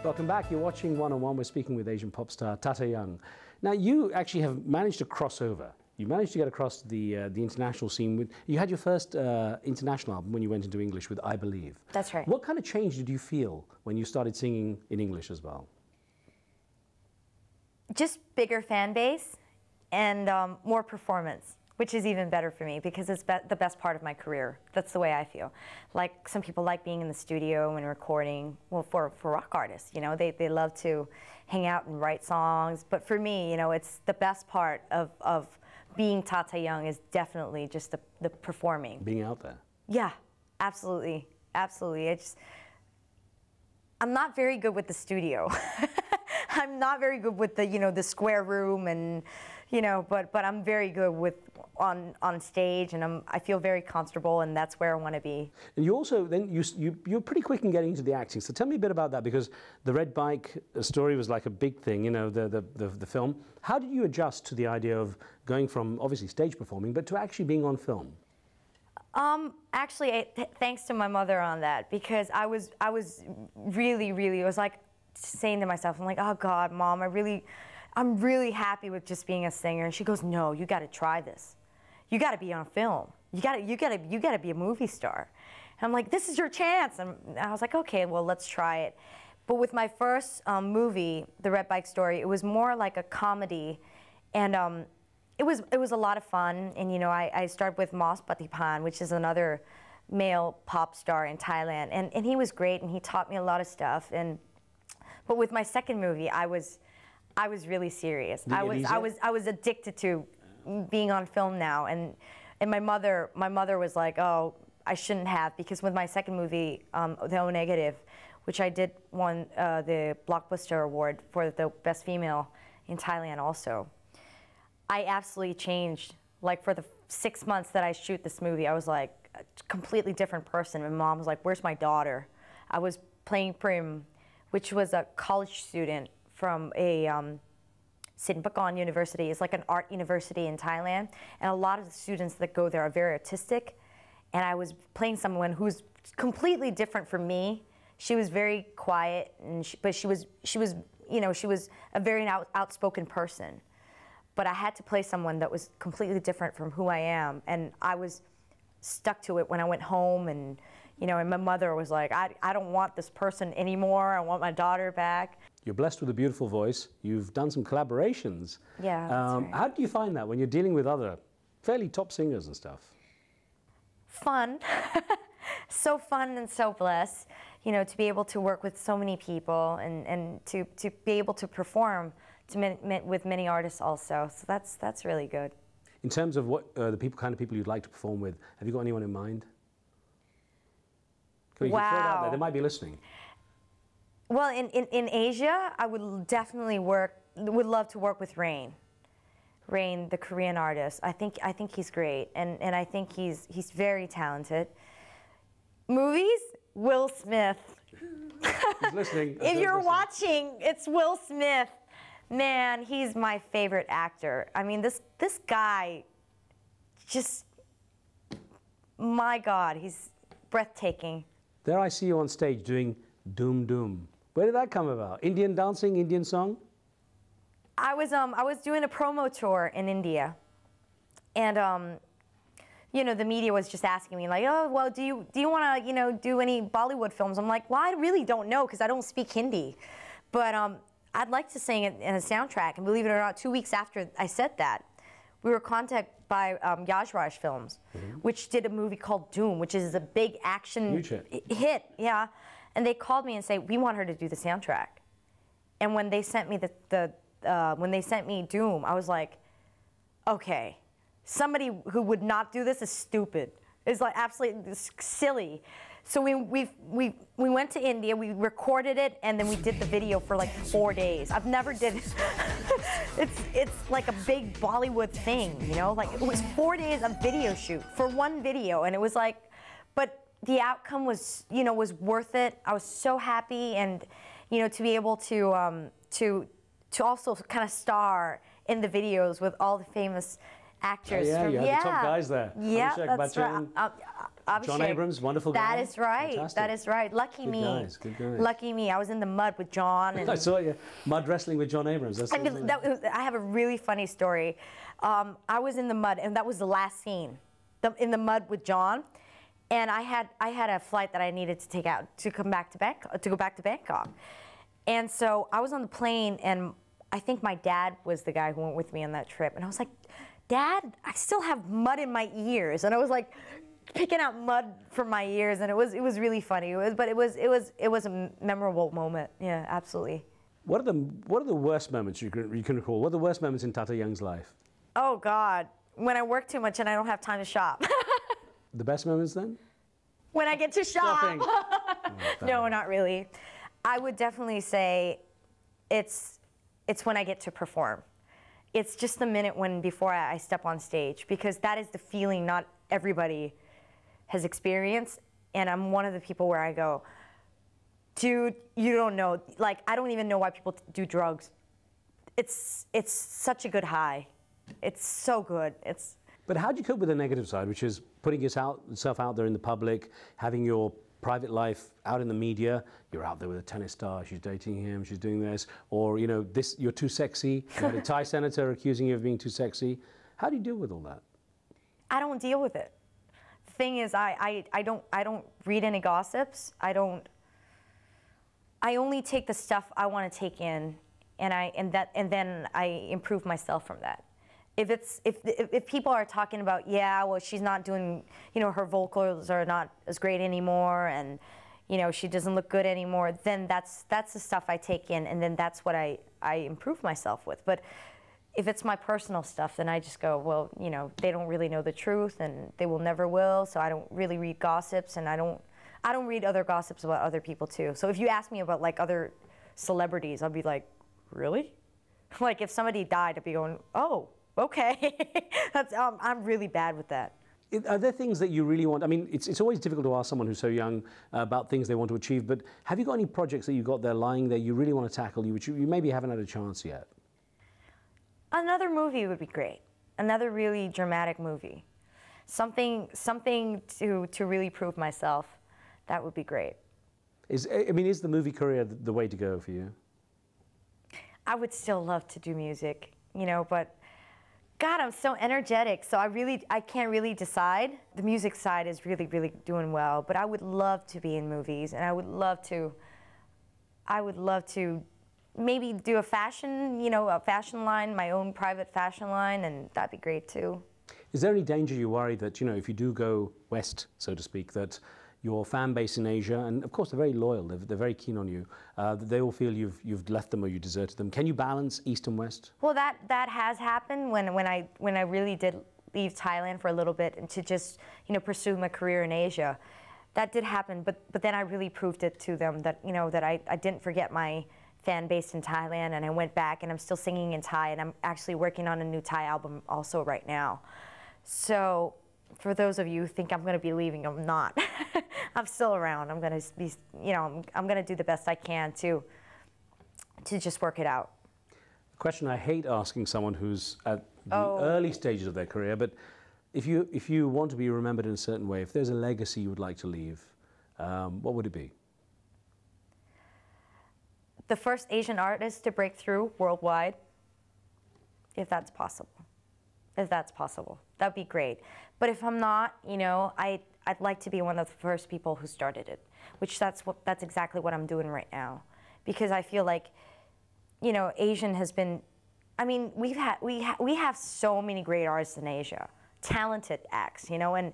Welcome back. You're watching One on One. We're speaking with Asian pop star Tata Young. Now, you actually have managed to cross over. You managed to get across the international scene. You had your first international album when you went into English with I Believe. That's right. What kind of change did you feel when you started singing in English as well? Just bigger fan base and more performance, which is even better for me because it's the best part of my career. That's the way I feel. Like, some people like being in the studio and recording. Well, for rock artists, you know, they love to hang out and write songs. But for me, you know, it's the best part of being Tata Young is definitely just the performing. Being out there. Yeah, absolutely, absolutely. I'm not very good with the studio. I'm not very good with the square room and but I'm very good with on stage, and I feel very comfortable, and that's where I want to be. And you also you're pretty quick in getting into the acting. So tell me a bit about that, because the Red Bike story was like a big thing, the film. How did you adjust to the idea of going from obviously stage performing, but to actually being on film? Actually, thanks to my mother on that, because I was really like saying to myself, I'm like, oh God, Mom, I'm really happy with just being a singer. And she goes, no, you got to try this. You got to be on film. You got to be a movie star. And I'm like, this is your chance. And I was like, okay, well, let's try it. But with my first movie, The Red Bike Story, it was more like a comedy, and it was a lot of fun. And I started with Moss Patipan, which is another male pop star in Thailand, and he was great, and he taught me a lot of stuff. But with my second movie, I was really serious. I was addicted to being on film now, and my mother was like, oh, I shouldn't have, because with my second movie, The O Negative, which I did won the Blockbuster Award for the Best Female in Thailand also. I absolutely changed. Like, for the 6 months that I shoot this movie, I was like a completely different person. My mom was like, where's my daughter? I was playing Prim, which was a college student from a Sinpakorn University. It's like an art university in Thailand, and a lot of the students that go there are very artistic. And I was playing someone who's completely different from me. She was very quiet, but she was a very outspoken person. But I had to play someone that was completely different from who I am, and I was stuck to it when I went home. And and my mother was like, I don't want this person anymore. I want my daughter back. You're blessed with a beautiful voice. You've done some collaborations. Yeah, that's right. How do you find that when you're dealing with other fairly top singers and stuff? Fun. So fun and so blessed, to be able to work with so many people and to be able to perform with many artists also. So that's really good. In terms of what kind of people you'd like to perform with, have you got anyone in mind? Wow. You can throw it out there. They might be listening. Well, in Asia, I would definitely would love to work with Rain. Rain, the Korean artist. I think he's great, and I think he's very talented. Movies, Will Smith. He's listening. If you're watching, it's Will Smith. Man, he's my favorite actor. I mean, this guy, just, my God, he's breathtaking. There I see you on stage doing Doom Doom. Where did that come about? Indian dancing, Indian song? I was doing a promo tour in India, and the media was just asking me like, oh, well, do you want to do any Bollywood films? I'm like, well, I really don't know, because I don't speak Hindi, but I'd like to sing it in a soundtrack. And believe it or not, 2 weeks after I said that, we were contacted by Yajraj Films, which did a movie called Doom, which is a big action hit. Yeah. And they called me and said, we want her to do the soundtrack. And when they sent me when they sent me Doom, I was like, okay, somebody who would not do this is stupid. It's like absolutely silly. So we went to India, we recorded it, and then we did the video for like 4 days. I've never did it's like a big Bollywood thing, like it was 4 days of video shoot for one video, and it was like, but the outcome was, was worth it. I was so happy, and to be able to also kind of star in the videos with all the famous actors. Oh, yeah, you had the top guys there. Yeah, that's right. Abhishek. John Abrams, wonderful guy. That is right. Fantastic. That is right. Lucky Good me. guys, good guys. Lucky me. I was in the mud with John. And I saw you mud wrestling with John Abrams. That's I mean, I have a really funny story. I was in the mud, and that was the last scene, in the mud with John. And I had a flight that I needed to take out to go back to Bangkok. And so I was on the plane, and I think my dad was the guy who went with me on that trip. And I was like, Dad, I still have mud in my ears. And I was like picking out mud from my ears, and it was really funny. It was a memorable moment. Yeah, absolutely. What are the worst moments you can recall? What are the worst moments in Tata Young's life? Oh God, when I work too much and I don't have time to shop. The best moments then? When I get to shop. Shopping. No, not really. I would definitely say it's when I get to perform. It's just the minute before I step on stage, because that is the feeling not everybody has experienced. And I'm one of the people where I go, dude, you don't know. Like, I don't even know why people do drugs. It's such a good high. It's so good. But how do you cope with the negative side, which is putting yourself out there in the public, having your private life out in the media? You're out there with a tennis star, she's dating him, she's doing this, or you know, you're too sexy. You had a Thai senator accusing you of being too sexy. How do you deal with all that? I don't deal with it. The thing is, I don't read any gossips. I only take the stuff I want to take in, and then I improve myself from that. If people are talking about, yeah, well, she's not doing, you know, her vocals are not as great anymore, and you know, she doesn't look good anymore, then that's the stuff I take in, and then that's what I improve myself with. But if it's my personal stuff, then I just go, well, you know, they don't really know the truth, and they will never will, so I don't really read gossips, and I don't read other gossips about other people too. So if you ask me about like other celebrities, I'll be like, really? Like if somebody died, I'd be going, oh, okay. I'm really bad with that. Are there things that you really want? I mean, it's always difficult to ask someone who's so young about things they want to achieve, but have you got any projects that you've got there lying there you really want to tackle, which you maybe haven't had a chance yet? Another movie would be great. Another really dramatic movie. Something to really prove myself. That would be great. Is the movie career the way to go for you? I would still love to do music, you know, but God, I'm so energetic, so I can't really decide. The music side is really, really doing well, but I would love to be in movies, and I would love to maybe do a fashion line, my own private fashion line, and that'd be great too. Is there any danger you worry that, you know, if you do go west, so to speak, that your fan base in Asia, and of course they're very loyal, they're very keen on you, that they will feel you've left them or you deserted them? Can you balance East and West? Well, that has happened when I really did leave Thailand for a little bit and to just, you know, pursue my career in Asia. That did happen, but then I really proved it to them that, you know, that I didn't forget my fan base in Thailand, and I went back and I'm still singing in Thai, and I'm actually working on a new Thai album also right now. So for those of you who think I'm going to be leaving, I'm not. I'm still around. I'm going to be, you know, I'm going to do the best I can to just work it out. A question I hate asking someone who's at the early stages of their career, but if you want to be remembered in a certain way, if there's a legacy you would like to leave, what would it be? The first Asian artist to break through worldwide, if that's possible. If that's possible, that'd be great. But if I'm not, you know, I'd like to be one of the first people who started it, which that's exactly what I'm doing right now, because I feel like, you know, Asian has been, I mean, we have so many great artists in Asia, talented acts, you know,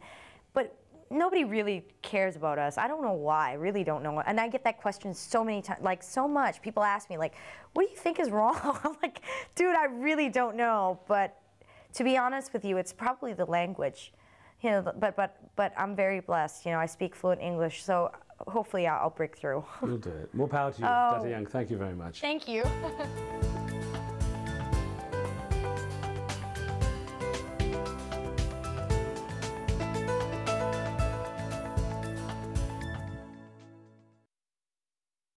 but nobody really cares about us. I don't know why. I really don't know. And I get that question so many times, like so much. People ask me, like, what do you think is wrong? I'm like, dude, I really don't know. But to be honest with you, it's probably the language. You know, but I'm very blessed. You know, I speak fluent English, so hopefully I'll break through. You'll do it. More power to you, Tata Young. Thank you very much. Thank you.